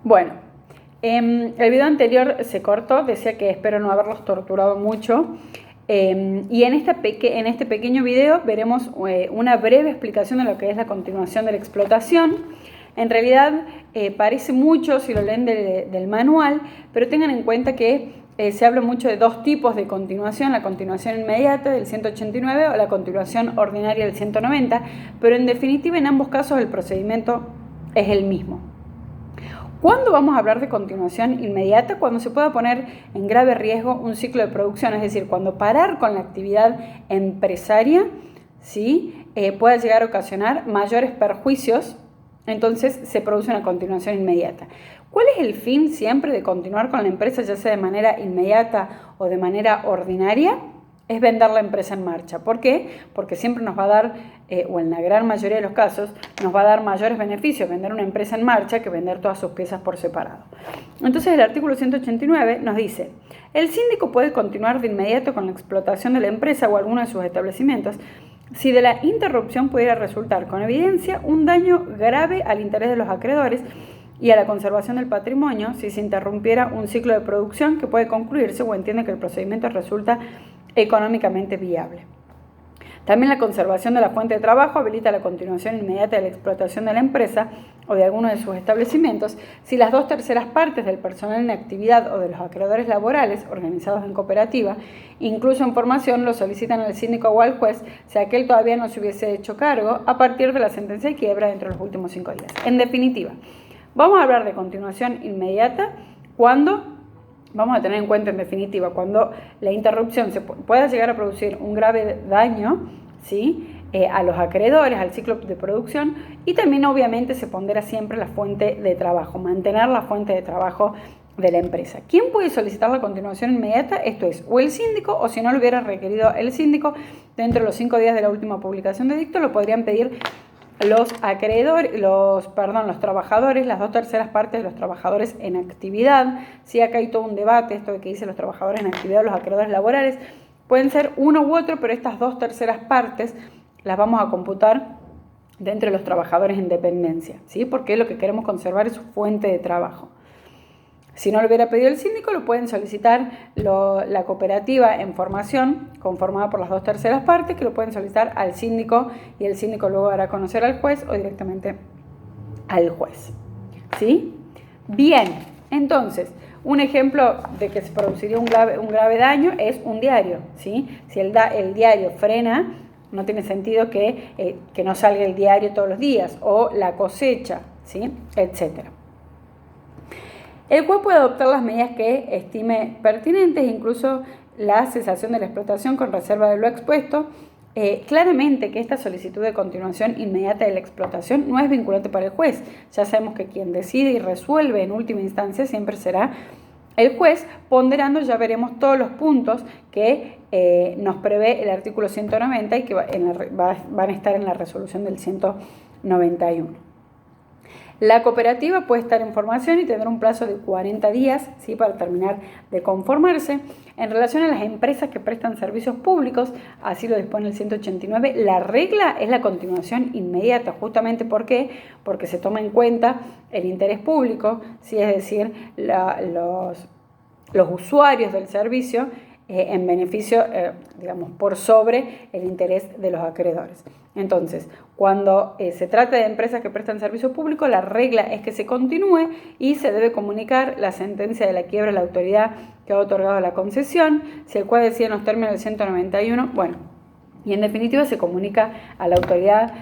Bueno, el video anterior se cortó, decía que espero no haberlos torturado mucho. Y en este pequeño video veremos una breve explicación de lo que es la continuación de la explotación. En realidad parece mucho si lo leen del manual, pero tengan en cuenta que se habla mucho de dos tipos de continuación, la continuación inmediata del 189 o la continuación ordinaria del 190, pero en definitiva en ambos casos el procedimiento es el mismo. ¿Cuándo vamos a hablar de continuación inmediata? Cuando se pueda poner en grave riesgo un ciclo de producción, es decir, cuando parar con la actividad empresaria, ¿sí? Pueda llegar a ocasionar mayores perjuicios, entonces se produce una continuación inmediata. ¿Cuál es el fin siempre de continuar con la empresa, ya sea de manera inmediata o de manera ordinaria? Es vender la empresa en marcha. ¿Por qué? Porque siempre nos va a dar, o en la gran mayoría de los casos, nos va a dar mayores beneficios vender una empresa en marcha que vender todas sus piezas por separado. Entonces el artículo 189 nos dice: el síndico puede continuar de inmediato con la explotación de la empresa o alguno de sus establecimientos si de la interrupción pudiera resultar con evidencia un daño grave al interés de los acreedores y a la conservación del patrimonio, si se interrumpiera un ciclo de producción que puede concluirse o entiende que el procedimiento resulta económicamente viable. También la conservación de la fuente de trabajo habilita la continuación inmediata de la explotación de la empresa o de alguno de sus establecimientos si las 2/3 partes del personal en actividad o de los acreedores laborales organizados en cooperativa, incluso en formación, lo solicitan al síndico o al juez si aquel todavía no se hubiese hecho cargo a partir de la sentencia de quiebra dentro de los últimos 5 días. En definitiva, vamos a hablar de continuación inmediata cuando vamos a tener en cuenta, en definitiva, cuando la interrupción pueda llegar a producir un grave daño, ¿sí? A los acreedores, al ciclo de producción, y también obviamente se pondera siempre la fuente de trabajo, mantener la fuente de trabajo de la empresa. ¿Quién puede solicitar la continuación inmediata? Esto es, o el síndico, o si no lo hubiera requerido el síndico, dentro de los 5 días de la última publicación de edicto, lo podrían pedir los acreedores, los trabajadores, las 2/3 partes de los trabajadores en actividad. Sí, acá hay todo un debate, esto de que dice los trabajadores en actividad o los acreedores laborales. Pueden ser uno u otro, pero estas 2/3 partes las vamos a computar dentro de los trabajadores en dependencia, ¿sí? Porque lo que queremos conservar es su fuente de trabajo. Si no lo hubiera pedido el síndico, lo pueden solicitar la cooperativa en formación, conformada por las 2/3 partes, que lo pueden solicitar al síndico y el síndico luego hará conocer al juez o directamente al juez. ¿Sí? Bien, entonces, un ejemplo de que se produciría un grave daño es un diario, ¿sí? Si el diario frena, no tiene sentido que no salga el diario todos los días, o la cosecha, ¿sí? Etcétera. El juez puede adoptar las medidas que estime pertinentes, incluso la cesación de la explotación con reserva de lo expuesto. Claramente que esta solicitud de continuación inmediata de la explotación no es vinculante para el juez. Ya sabemos que quien decide y resuelve en última instancia siempre será el juez, ponderando, ya veremos todos los puntos que nos prevé el artículo 190 y que van a estar en la resolución del 191. La cooperativa puede estar en formación y tendrá un plazo de 40 días, ¿sí? Para terminar de conformarse. En relación a las empresas que prestan servicios públicos, así lo dispone el 189, la regla es la continuación inmediata, justamente porque se toma en cuenta el interés público, ¿sí? Es decir, los usuarios del servicio en beneficio, digamos, por sobre el interés de los acreedores. Entonces, cuando se trata de empresas que prestan servicio público, la regla es que se continúe y se debe comunicar la sentencia de la quiebra a la autoridad que ha otorgado la concesión, si el cual decide en los términos del 191, bueno, y en definitiva se comunica a la autoridad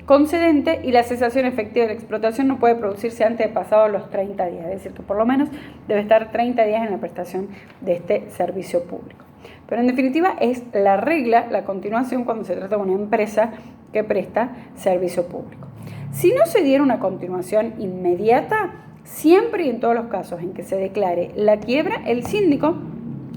concedente, y la cesación efectiva de la explotación no puede producirse antes de pasados los 30 días, es decir, que por lo menos debe estar 30 días en la prestación de este servicio público. Pero en definitiva es la regla, la continuación cuando se trata de una empresa que presta servicio público. Si no se diera una continuación inmediata, siempre y en todos los casos en que se declare la quiebra, el síndico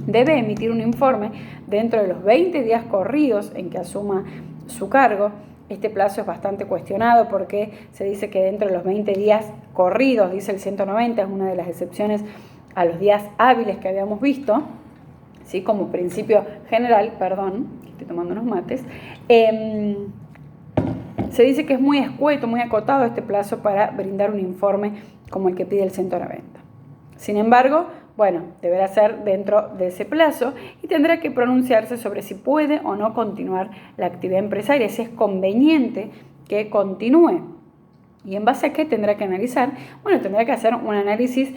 debe emitir un informe dentro de los 20 días corridos en que asuma su cargo. Este plazo es bastante cuestionado porque se dice que dentro de los 20 días corridos, dice el 190, es una de las excepciones a los días hábiles que habíamos visto, ¿sí? Como principio general, perdón, estoy tomando unos mates, se dice que es muy escueto, muy acotado este plazo para brindar un informe como el que pide el 190. Sin embargo, bueno, deberá ser dentro de ese plazo y tendrá que pronunciarse sobre si puede o no continuar la actividad empresaria, si es conveniente que continúe. ¿Y en base a qué tendrá que analizar? Bueno, tendrá que hacer un análisis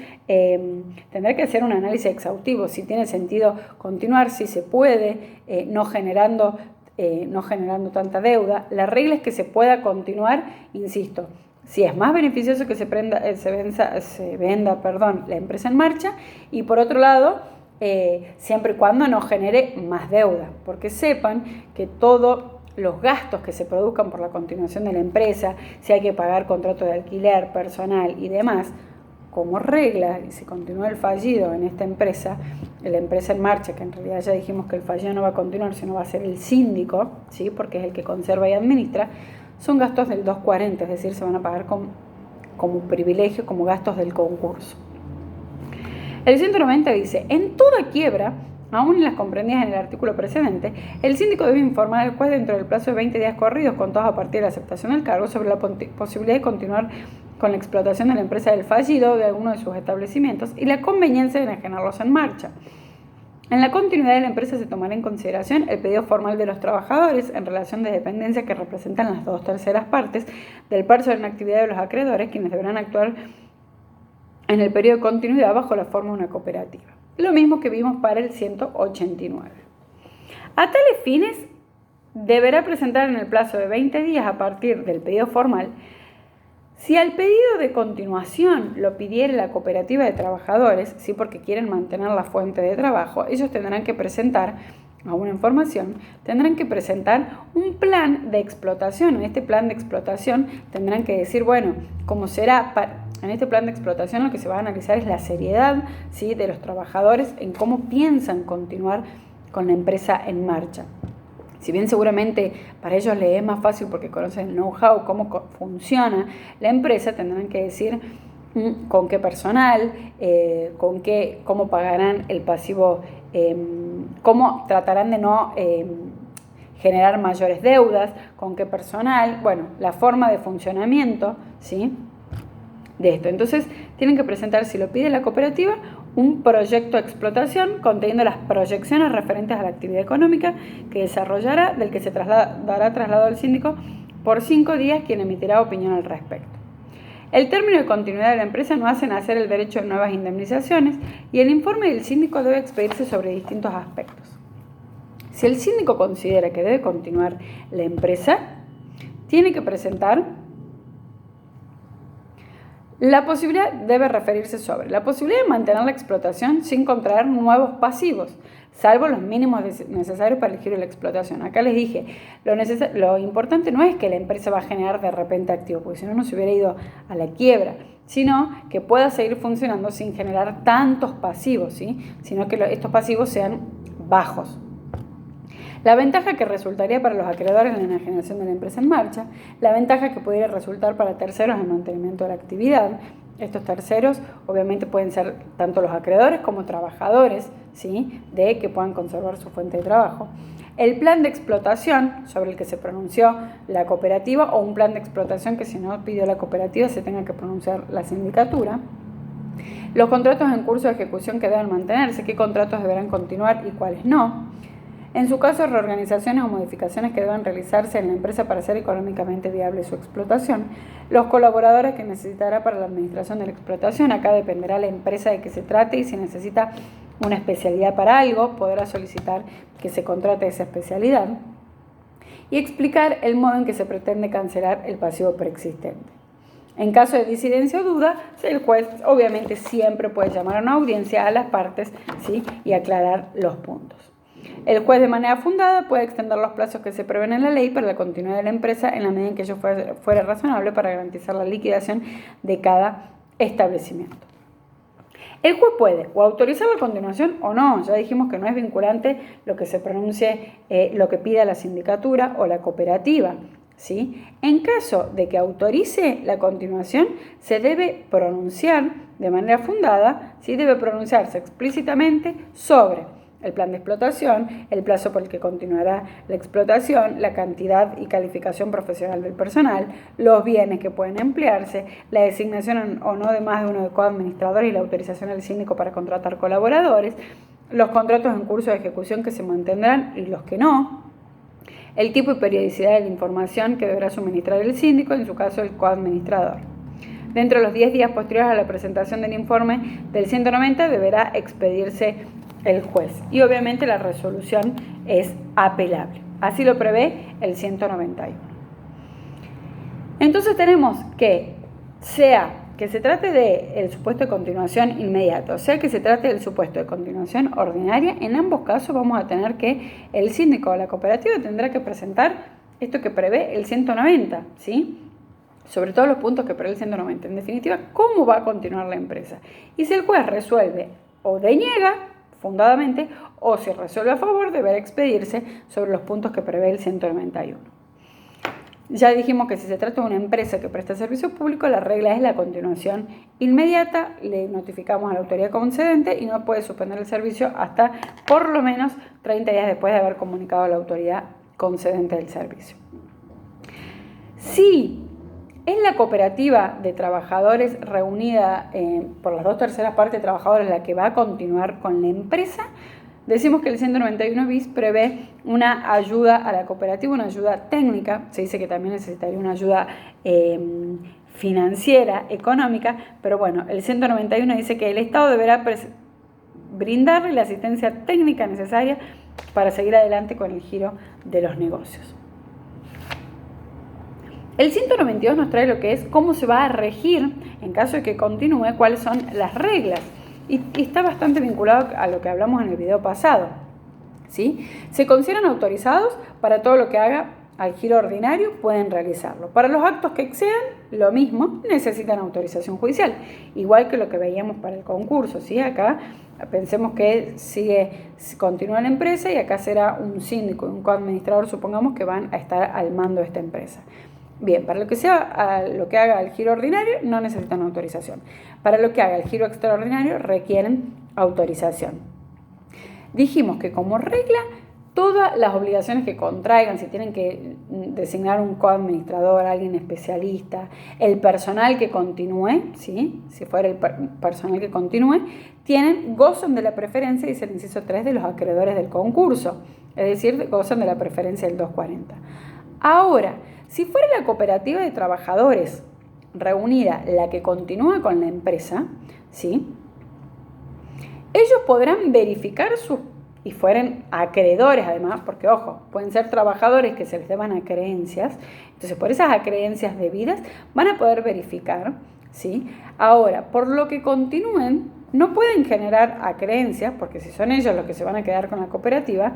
exhaustivo, si tiene sentido continuar, si se puede, no generando tanta deuda. La regla es que se pueda continuar, insisto, si es más beneficioso que se venda la empresa en marcha, y por otro lado, siempre y cuando no genere más deuda, porque sepan que todos los gastos que se produzcan por la continuación de la empresa, si hay que pagar contratos de alquiler, personal y demás, como regla, y si continúa el fallido en esta empresa, la empresa en marcha, que en realidad ya dijimos que el fallido no va a continuar, sino va a ser el síndico, ¿sí? Porque es el que conserva y administra, son gastos del 240, es decir, se van a pagar como privilegio, como gastos del concurso. El 190 dice, en toda quiebra, aún en las comprendidas en el artículo precedente, el síndico debe informar al juez dentro del plazo de 20 días corridos, contados a partir de la aceptación del cargo, sobre la posibilidad de continuar con la explotación de la empresa del fallido de alguno de sus establecimientos y la conveniencia de enajenarlos en marcha. En la continuidad de la empresa se tomará en consideración el pedido formal de los trabajadores en relación de dependencia que representan las 2/3 partes del plazo de la actividad de los acreedores, quienes deberán actuar en el periodo de continuidad bajo la forma de una cooperativa. Lo mismo que vimos para el 189. A tales fines, deberá presentar en el plazo de 20 días a partir del pedido formal. Si al pedido de continuación lo pidiera la cooperativa de trabajadores, sí, porque quieren mantener la fuente de trabajo, ellos tendrán que presentar, a una información, tendrán que presentar un plan de explotación. En este plan de explotación tendrán que decir, bueno, cómo será. En este plan de explotación lo que se va a analizar es la seriedad, ¿sí?, de los trabajadores en cómo piensan continuar con la empresa en marcha. Si bien seguramente para ellos les es más fácil porque conocen el know-how, cómo funciona la empresa, tendrán que decir con qué personal, cómo pagarán el pasivo, cómo tratarán de no generar mayores deudas, con qué personal, bueno, la forma de funcionamiento, ¿sí?, de esto. Entonces tienen que presentar, si lo pide la cooperativa, un proyecto de explotación conteniendo las proyecciones referentes a la actividad económica que desarrollará, del que se dará traslado al síndico por 5 días, quien emitirá opinión al respecto. El término de continuidad de la empresa no hace nacer el derecho de nuevas indemnizaciones y el informe del síndico debe expedirse sobre distintos aspectos. Si el síndico considera que debe continuar la empresa, tiene que presentar la posibilidad, debe referirse sobre la posibilidad de mantener la explotación sin contraer nuevos pasivos, salvo los mínimos necesarios para el giro de la explotación. Acá les dije, lo importante no es que la empresa va a generar de repente activos, porque si no, no se hubiera ido a la quiebra, sino que pueda seguir funcionando sin generar tantos pasivos, ¿sí?, sino que estos pasivos sean bajos. La ventaja que resultaría para los acreedores en la enajenación de la empresa en marcha, la ventaja que pudiera resultar para terceros en el mantenimiento de la actividad. Estos terceros obviamente pueden ser tanto los acreedores como trabajadores, ¿sí?, de que puedan conservar su fuente de trabajo. El plan de explotación sobre el que se pronunció la cooperativa, o un plan de explotación que si no pidió la cooperativa se tenga que pronunciar la sindicatura. Los contratos en curso de ejecución que deben mantenerse, qué contratos deberán continuar y cuáles no. En su caso, reorganizaciones o modificaciones que deban realizarse en la empresa para hacer económicamente viable su explotación. Los colaboradores que necesitará para la administración de la explotación. Acá dependerá la empresa de que se trate y si necesita una especialidad para algo, podrá solicitar que se contrate esa especialidad. Y explicar el modo en que se pretende cancelar el pasivo preexistente. En caso de disidencia o duda, el juez obviamente siempre puede llamar a una audiencia a las partes, ¿sí?, y aclarar los puntos. El juez, de manera fundada, puede extender los plazos que se prevén en la ley para la continuidad de la empresa en la medida en que ello fuera razonable para garantizar la liquidación de cada establecimiento. El juez puede o autorizar la continuación o no. Ya dijimos que no es vinculante lo que se pronuncie, lo que pida la sindicatura o la cooperativa, ¿sí? En caso de que autorice la continuación, se debe pronunciar de manera fundada, ¿sí?, debe pronunciarse explícitamente sobre el plan de explotación, el plazo por el que continuará la explotación, la cantidad y calificación profesional del personal, los bienes que pueden emplearse, la designación o no de más de uno de coadministradores y la autorización del síndico para contratar colaboradores, los contratos en curso de ejecución que se mantendrán y los que no, el tipo y periodicidad de la información que deberá suministrar el síndico, en su caso el coadministrador. Dentro de los 10 días posteriores a la presentación del informe del 190 deberá expedirse el juez y obviamente la resolución es apelable. Así lo prevé el 191. Entonces tenemos que, sea que se trate del supuesto de continuación inmediata, o sea que se trate del supuesto de continuación ordinaria, en ambos casos vamos a tener que el síndico o la cooperativa tendrá que presentar esto que prevé el 190, ¿sí? Sobre todo los puntos que prevé el 190. En definitiva, cómo va a continuar la empresa. Y si el juez resuelve o deniega fundadamente, o si resuelve a favor, deberá expedirse sobre los puntos que prevé el 191. Ya dijimos que si se trata de una empresa que presta servicio público, la regla es la continuación inmediata, le notificamos a la autoridad concedente y no puede suspender el servicio hasta por lo menos 30 días después de haber comunicado a la autoridad concedente del servicio. Si es la cooperativa de trabajadores reunida por las 2/3 partes de trabajadores la que va a continuar con la empresa, decimos que el 191 bis prevé una ayuda a la cooperativa, una ayuda técnica, se dice que también necesitaría una ayuda financiera, económica, pero bueno, el 191 dice que el Estado deberá brindarle la asistencia técnica necesaria para seguir adelante con el giro de los negocios. El 192 nos trae lo que es cómo se va a regir, en caso de que continúe, cuáles son las reglas. Y está bastante vinculado a lo que hablamos en el video pasado, ¿sí? Se consideran autorizados para todo lo que haga al giro ordinario, pueden realizarlo. Para los actos que excedan, lo mismo, necesitan autorización judicial. Igual que lo que veíamos para el concurso, ¿sí? Acá pensemos que continúa la empresa y acá será un síndico y un coadministrador, supongamos que van a estar al mando de esta empresa. Bien, para lo que haga el giro ordinario no necesitan autorización. Para lo que haga el giro extraordinario requieren autorización. Dijimos que como regla, todas las obligaciones que contraigan, si tienen que designar un coadministrador, alguien especialista, el personal que continúe, ¿sí? Si fuera el personal que continúe, gozan de la preferencia, dice el inciso 3, de los acreedores del concurso, es decir, gozan de la preferencia del 240. Ahora, si fuera la cooperativa de trabajadores reunida la que continúa con la empresa, ¿sí? Ellos podrán verificar y fueren acreedores además, porque ojo, pueden ser trabajadores que se les deban acreencias, entonces por esas acreencias debidas van a poder verificar, ¿sí? Ahora, por lo que continúen, no pueden generar acreencias, porque si son ellos los que se van a quedar con la cooperativa,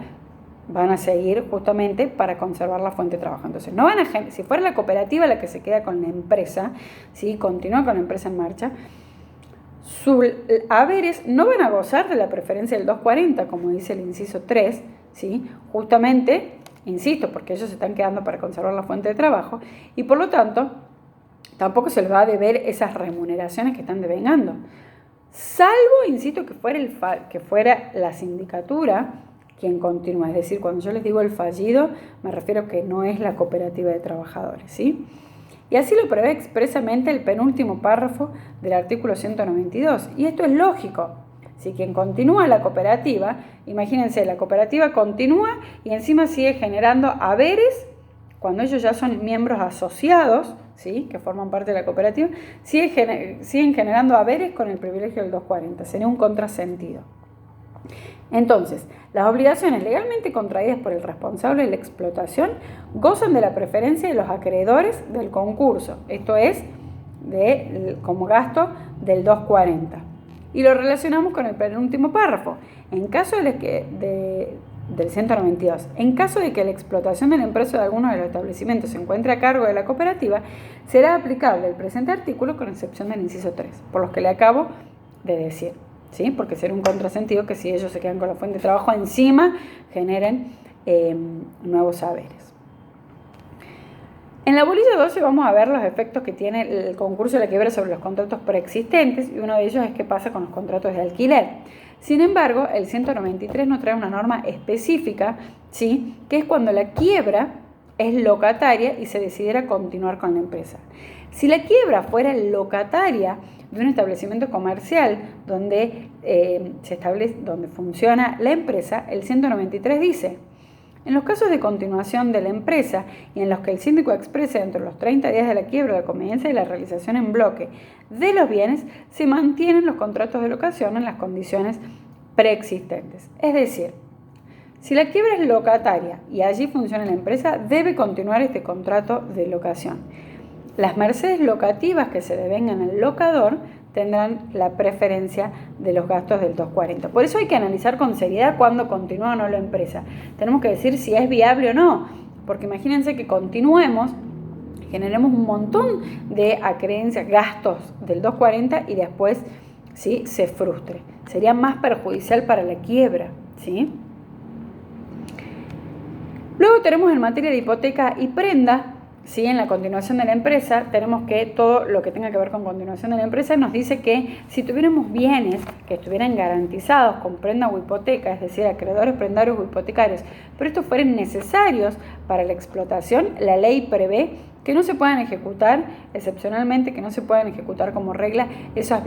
van a seguir justamente para conservar la fuente de trabajo. Entonces, si fuera la cooperativa la que se queda con la empresa, ¿sí? Continúa con la empresa en marcha, sus haberes no van a gozar de la preferencia del 240, como dice el inciso 3, ¿sí? Justamente, insisto, porque ellos se están quedando para conservar la fuente de trabajo, y por lo tanto, tampoco se les va a deber esas remuneraciones que están devengando. Salvo, insisto, que fuera la sindicatura quien continúa. Es decir, cuando yo les digo el fallido, me refiero que no es la cooperativa de trabajadores, ¿sí? Y así lo prevé expresamente el penúltimo párrafo del artículo 192. Y esto es lógico. Si quien continúa la cooperativa, imagínense, la cooperativa continúa y encima sigue generando haberes, cuando ellos ya son miembros asociados, ¿sí? Que forman parte de la cooperativa, siguen generando haberes con el privilegio del 240. Sería un contrasentido. Entonces, las obligaciones legalmente contraídas por el responsable de la explotación gozan de la preferencia de los acreedores del concurso, esto es, como gasto del 240. Y lo relacionamos con el penúltimo párrafo. En caso del 192, en caso de que la explotación de la empresa de alguno de los establecimientos se encuentre a cargo de la cooperativa, será aplicable el presente artículo con excepción del inciso 3, por los que le acabo de decir. ¿Sí? Porque sería un contrasentido que si ellos se quedan con la fuente de trabajo encima generen nuevos saberes. En la bolilla 12 vamos a ver los efectos que tiene el concurso de la quiebra sobre los contratos preexistentes y uno de ellos es qué pasa con los contratos de alquiler. Sin embargo, el 193 nos trae una norma específica, ¿sí?, que es cuando la quiebra es locataria y se decidiera continuar con la empresa. Si la quiebra fuera locataria de un establecimiento comercial donde, donde funciona la empresa, el 193 dice: en los casos de continuación de la empresa y en los que el síndico exprese dentro de los 30 días de la quiebra la conveniencia de la realización en bloque de los bienes, se mantienen los contratos de locación en las condiciones preexistentes. Es decir, si la quiebra es locataria y allí funciona la empresa, debe continuar este contrato de locación. Las mercedes locativas que se devengan al locador tendrán la preferencia de los gastos del 240. Por eso hay que analizar con seriedad cuándo continúa o no la empresa. Tenemos que decir si es viable o no, porque imagínense que continuemos, generemos un montón de acreencias, gastos del 240 y después, ¿sí?, se frustre. Sería más perjudicial para la quiebra, ¿sí? Luego tenemos en materia de hipoteca y prenda, ¿sí? En la continuación de la empresa, tenemos que todo lo que tenga que ver con continuación de la empresa nos dice que si tuviéramos bienes que estuvieran garantizados con prenda o hipoteca, es decir, acreedores prendarios o hipotecarios, pero estos fueran necesarios para la explotación, la ley prevé que no se puedan ejecutar, excepcionalmente que no se puedan ejecutar como regla esos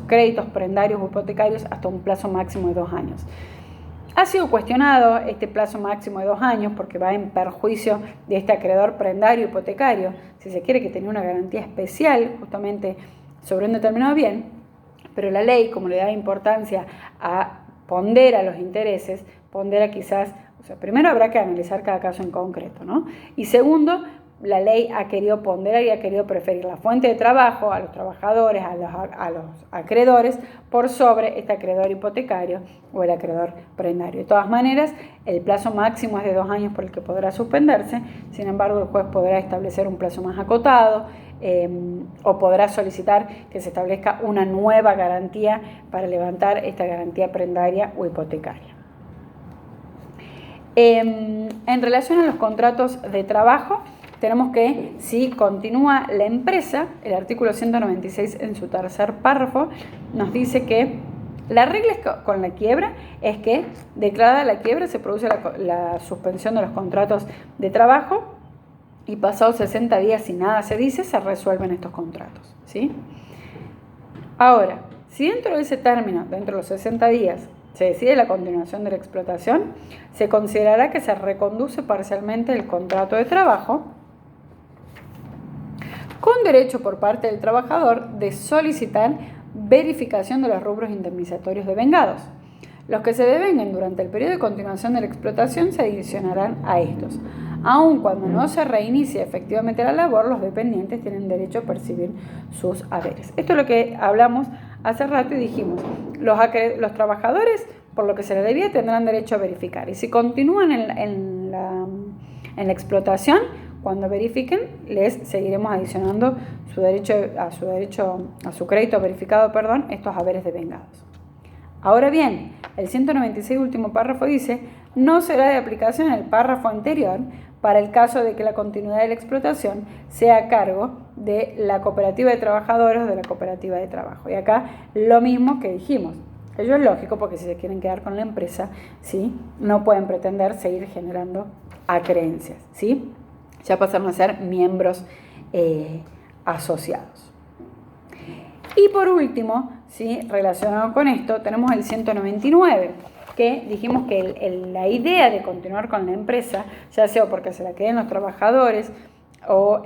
créditos prendarios o hipotecarios hasta un plazo máximo de 2 años. Ha sido cuestionado este plazo máximo de 2 años porque va en perjuicio de este acreedor prendario hipotecario, si se quiere, que tenía una garantía especial justamente sobre un determinado bien, pero la ley, como le da importancia a pondera los intereses, pondera quizás, primero habrá que analizar cada caso en concreto, ¿no? Y segundo, la ley ha querido ponderar y ha querido preferir la fuente de trabajo a los trabajadores, a los acreedores, por sobre este acreedor hipotecario o el acreedor prendario. De todas maneras, el plazo máximo es de 2 años por el que podrá suspenderse, sin embargo, el juez podrá establecer un plazo más acotado o podrá solicitar que se establezca una nueva garantía para levantar esta garantía prendaria o hipotecaria. En relación a los contratos de trabajo, tenemos que, si continúa la empresa, el artículo 196 en su tercer párrafo nos dice que la regla con la quiebra es que, declarada la quiebra, se produce la suspensión de los contratos de trabajo y pasados 60 días, si nada se dice, se resuelven estos contratos, ¿sí? Ahora, si dentro de ese término, dentro de los 60 días, se decide la continuación de la explotación, se considerará que se reconduce parcialmente el contrato de trabajo con derecho por parte del trabajador de solicitar verificación de los rubros indemnizatorios devengados. Los que se devenguen durante el periodo de continuación de la explotación se adicionarán a estos. Aun cuando no se reinicie efectivamente la labor, los dependientes tienen derecho a percibir sus haberes. Esto es lo que hablamos hace rato y dijimos, los trabajadores, por lo que se les debía, tendrán derecho a verificar. Y si continúan en la explotación, cuando verifiquen, les seguiremos adicionando a su crédito verificado, estos haberes devengados. Ahora bien, el 196 último párrafo dice, no será de aplicación el párrafo anterior para el caso de que la continuidad de la explotación sea a cargo de la cooperativa de trabajadores o de la cooperativa de trabajo. Y acá lo mismo que dijimos. Ello es lógico porque si se quieren quedar con la empresa, ¿sí?, no pueden pretender seguir generando acreencias, ¿sí? Ya pasaron a ser miembros asociados. Y por último, ¿sí?, relacionado con esto, tenemos el 199, que dijimos que la idea de continuar con la empresa, ya sea porque se la queden los trabajadores o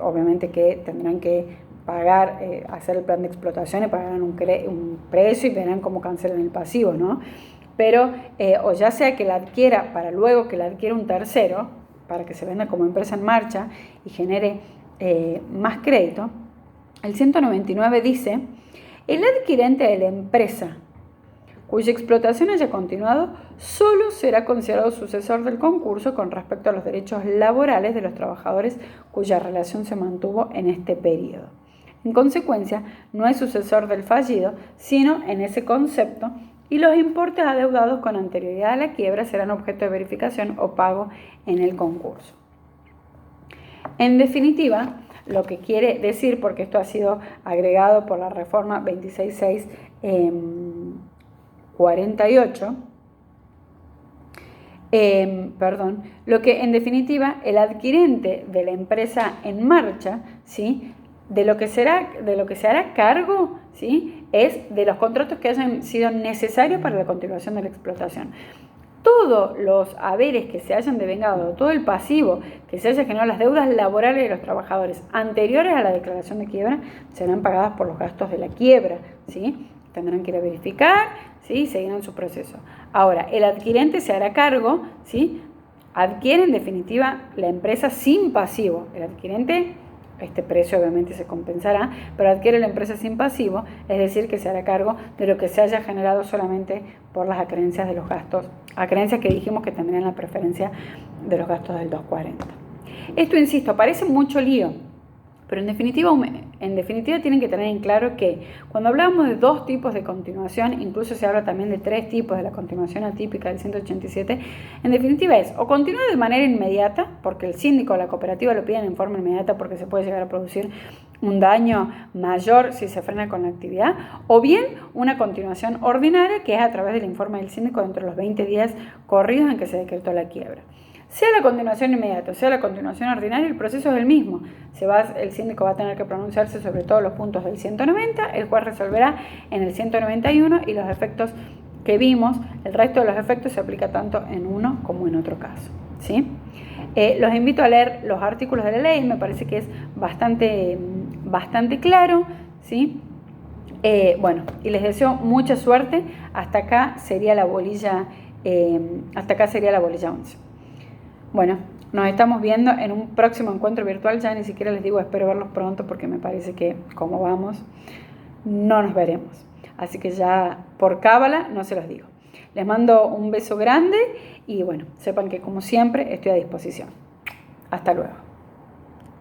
obviamente que tendrán que pagar, hacer el plan de explotación y pagarán un precio y verán cómo cancelan el pasivo, ¿no? Pero, o ya sea que la adquiera para luego que la adquiera un tercero, para que se venda como empresa en marcha y genere más crédito, el 199 dice, el adquirente de la empresa cuya explotación haya continuado solo será considerado sucesor del concurso con respecto a los derechos laborales de los trabajadores cuya relación se mantuvo en este periodo. En consecuencia, no es sucesor del fallido, sino en ese concepto, y los importes adeudados con anterioridad a la quiebra serán objeto de verificación o pago en el concurso. En definitiva, lo que quiere decir, porque esto ha sido agregado por la reforma 26.648, lo que en definitiva el adquirente de la empresa en marcha, ¿sí?, de lo que se hará cargo, ¿sí?, es de los contratos que hayan sido necesarios para la continuación de la explotación. Todos los haberes que se hayan devengado, todo el pasivo que se haya generado, las deudas laborales de los trabajadores anteriores a la declaración de quiebra, serán pagadas por los gastos de la quiebra, ¿sí? Tendrán que ir a verificar, ¿sí?, y seguirán su proceso. Ahora, el adquirente se hará cargo, ¿sí?, adquiere en definitiva la empresa sin pasivo. El adquirente, este precio obviamente se compensará, pero adquiere la empresa sin pasivo, es decir, que se hará cargo de lo que se haya generado solamente por las acreencias de los gastos, acreencias que dijimos que tendrían la preferencia de los gastos del 240. Esto, insisto, parece mucho lío, pero en definitiva tienen que tener en claro que cuando hablamos de dos tipos de continuación, incluso se habla también de tres tipos de la continuación atípica del 187, en definitiva es o continúa de manera inmediata, porque el síndico o la cooperativa lo piden en forma inmediata porque se puede llegar a producir un daño mayor si se frena con la actividad, o bien una continuación ordinaria, que es a través del informe del síndico dentro de los 20 días corridos en que se decretó la quiebra. Sea la continuación inmediata, sea la continuación ordinaria, el proceso es el mismo. El síndico va a tener que pronunciarse sobre todos los puntos del 190, el juez resolverá en el 191 y los efectos que vimos, el resto de los efectos se aplica tanto en uno como en otro caso, ¿sí? Los invito a leer los artículos de la ley, me parece que es bastante claro, ¿sí? Bueno, y les deseo mucha suerte. Hasta acá sería la bolilla 11. Bueno, nos estamos viendo en un próximo encuentro virtual. Ya ni siquiera les digo espero verlos pronto porque me parece que como vamos no nos veremos. Así que ya por cábala no se los digo. Les mando un beso grande y bueno, sepan que como siempre estoy a disposición. Hasta luego.